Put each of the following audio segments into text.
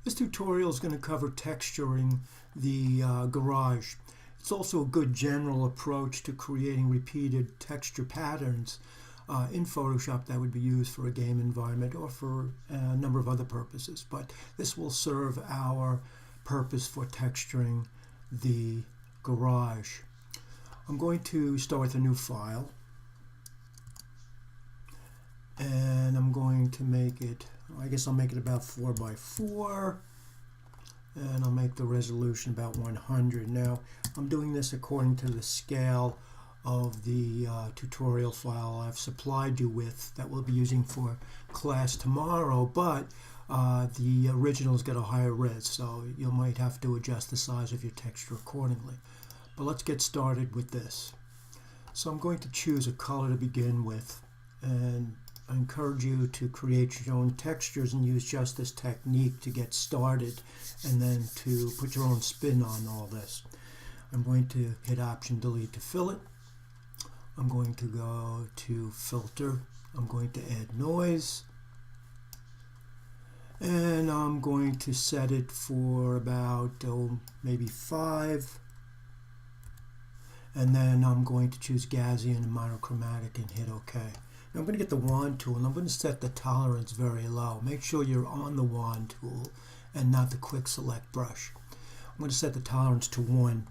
This tutorial is going to cover texturing the garage. It's also a good general approach to creating repeated texture patterns in Photoshop that would be used for a game environment or for a number of other purposes. But this will serve our purpose for texturing the garage. I'm going to start with a new file, and I'm going to make it, I guess I'll make it about 4 by 4, and I'll make the resolution about 100. Now I'm doing this according to the scale of the tutorial file I've supplied you with that we'll be using for class tomorrow, but the original's got a higher res, so you might have to adjust the size of your texture accordingly. But let's get started with this. So I'm going to choose a color to begin with, and I encourage you to create your own textures and use just this technique to get started, and then to put your own spin on all this. I'm going to hit Option Delete to fill it. I'm going to go to Filter. I'm going to add noise, and I'm going to set it for about maybe 5. And then I'm going to choose Gaussian and monochromatic and hit OK. Now I'm going to get the wand tool, and I'm going to set the tolerance very low. Make sure you're on the wand tool and not the quick select brush. I'm going to set the tolerance to 1.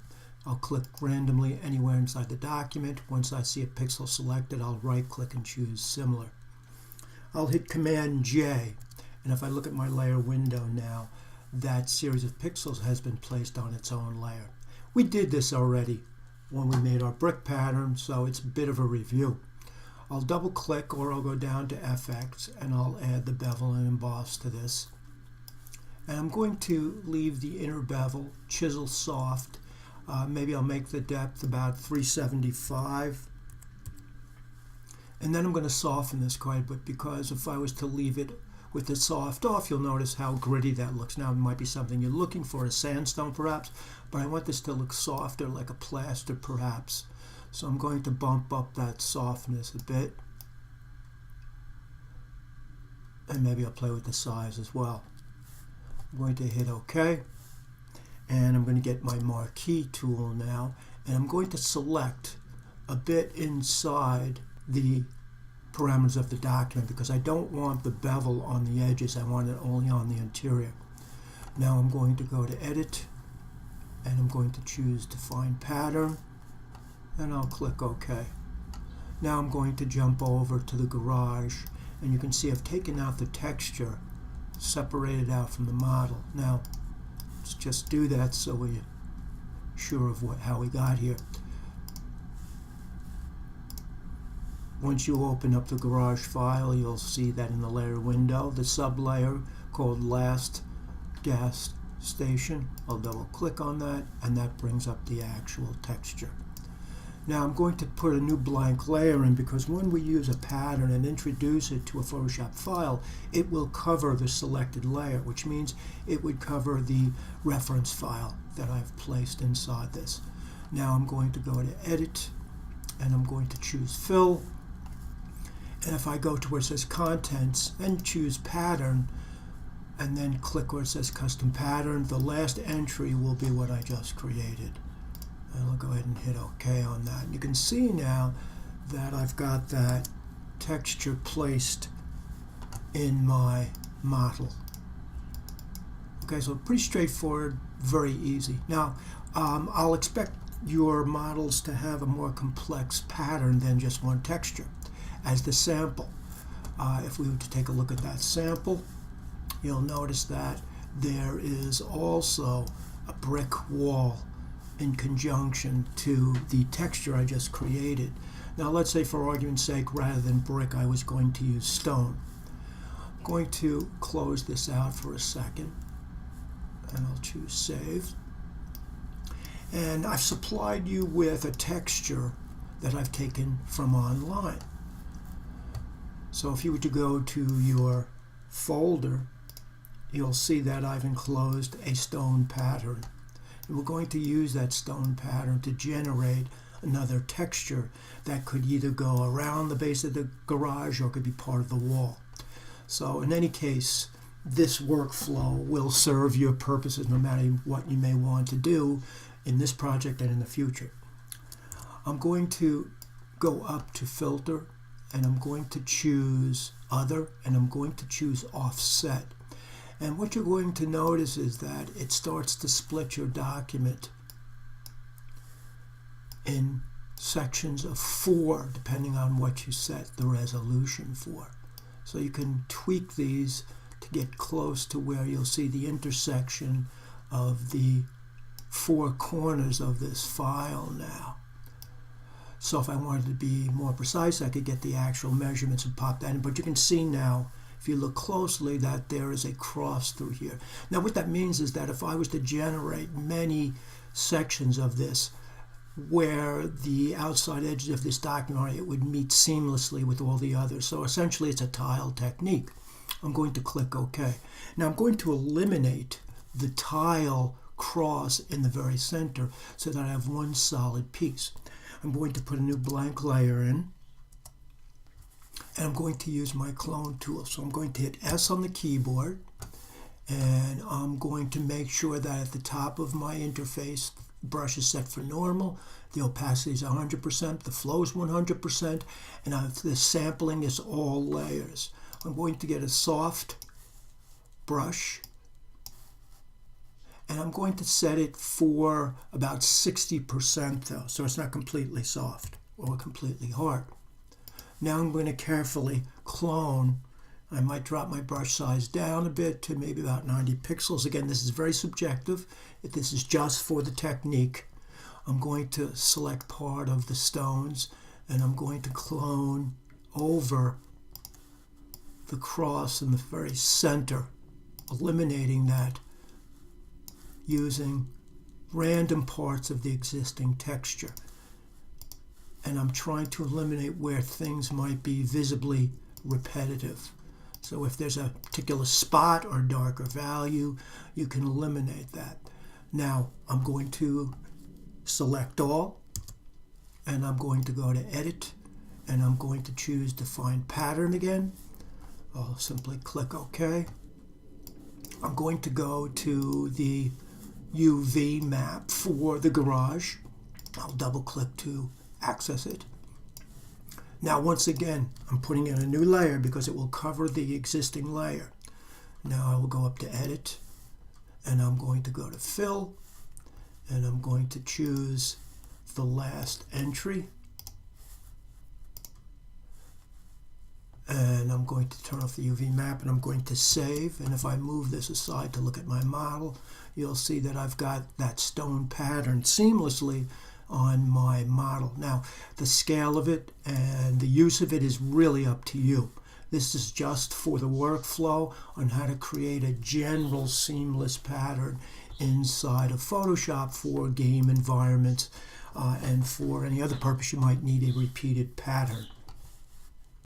I'll click randomly anywhere inside the document. Once I see a pixel selected, I'll right click and choose similar. I'll hit Command J, and if I look at my layer window now, that series of pixels has been placed on its own layer. We did this already when we made our brick pattern, so it's a bit of a review. I'll double click, or I'll go down to FX, and I'll add the bevel and emboss to this. And I'm going to leave the inner bevel chisel soft. Maybe I'll make the depth about 375. And then I'm going to soften this quite a bit, because if I was to leave it with the soft off, you'll notice how gritty that looks. Now it might be something you're looking for, a sandstone perhaps, but I want this to look softer, like a plaster perhaps. So I'm going to bump up that softness a bit, and maybe I'll play with the size as well. I'm going to hit OK, and I'm going to get my marquee tool now, and I'm going to select a bit inside the parameters of the document, because I don't want the bevel on the edges. I want it only on the interior. Now I'm going to go to Edit, and I'm going to choose Define Pattern, and I'll click OK. Now I'm going to jump over to the garage, and you can see I've taken out the texture, separated out from the model. Now let's just do that so we're sure of how we got here. Once you open up the garage file, you'll see that in the layer window, the sublayer called Last Gas Station. I'll double click on that, and that brings up the actual texture. Now I'm going to put a new blank layer in, because when we use a pattern and introduce it to a Photoshop file, it will cover the selected layer, which means it would cover the reference file that I've placed inside this. Now I'm going to go to Edit, and I'm going to choose Fill. And if I go to where it says Contents and choose Pattern, and then click where it says Custom Pattern, the last entry will be what I just created. And I'll go ahead and hit OK on that. And you can see now that I've got that texture placed in my model. Okay, so pretty straightforward, very easy. Now, I'll expect your models to have a more complex pattern than just one texture. As the sample, if we were to take a look at that sample, you'll notice that there is also a brick wall in conjunction to the texture I just created. Now let's say, for argument's sake, rather than brick, I was going to use stone. I'm going to close this out for a second, and I'll choose Save. And I've supplied you with a texture that I've taken from online. So if you were to go to your folder, you'll see that I've enclosed a stone pattern. And we're going to use that stone pattern to generate another texture that could either go around the base of the garage or could be part of the wall. So in any case, this workflow will serve your purposes no matter what you may want to do in this project and in the future. I'm going to go up to Filter, and I'm going to choose Other, and I'm going to choose Offset. And what you're going to notice is that it starts to split your document in sections of 4, depending on what you set the resolution for. So you can tweak these to get close to where you'll see the intersection of the 4 corners of this file now. So if I wanted to be more precise, I could get the actual measurements and pop that in. But you can see now, if you look closely, that there is a cross through here. Now what that means is that if I was to generate many sections of this, where the outside edges of this document are, it would meet seamlessly with all the others. So essentially it's a tile technique. I'm going to click OK. Now I'm going to eliminate the tile cross in the very center so that I have one solid piece. I'm going to put a new blank layer in, and I'm going to use my clone tool. So I'm going to hit S on the keyboard, and I'm going to make sure that at the top of my interface, brush is set for normal, the opacity is 100%, the flow is 100%, and the sampling is all layers. I'm going to get a soft brush, and I'm going to set it for about 60% though, so it's not completely soft or completely hard. Now I'm going to carefully clone. I might drop my brush size down a bit to maybe about 90 pixels. Again, this is very subjective. This is just for the technique. I'm going to select part of the stones, and I'm going to clone over the cross in the very center, eliminating that using random parts of the existing texture. And I'm trying to eliminate where things might be visibly repetitive. So if there's a particular spot or darker value, you can eliminate that. Now I'm going to select all, and I'm going to go to Edit, and I'm going to choose Define Pattern again. I'll simply click OK. I'm going to go to the UV map for the garage. I'll double click to access it. Now once again, I'm putting in a new layer because it will cover the existing layer. Now I will go up to Edit, and I'm going to go to Fill, and I'm going to choose the last entry, and I'm going to turn off the UV map, and I'm going to save. And if I move this aside to look at my model, you'll see that I've got that stone pattern seamlessly on my model. Now the scale of it and the use of it is really up to you. This is just for the workflow on how to create a general seamless pattern inside of Photoshop for game environments and for any other purpose you might need a repeated pattern.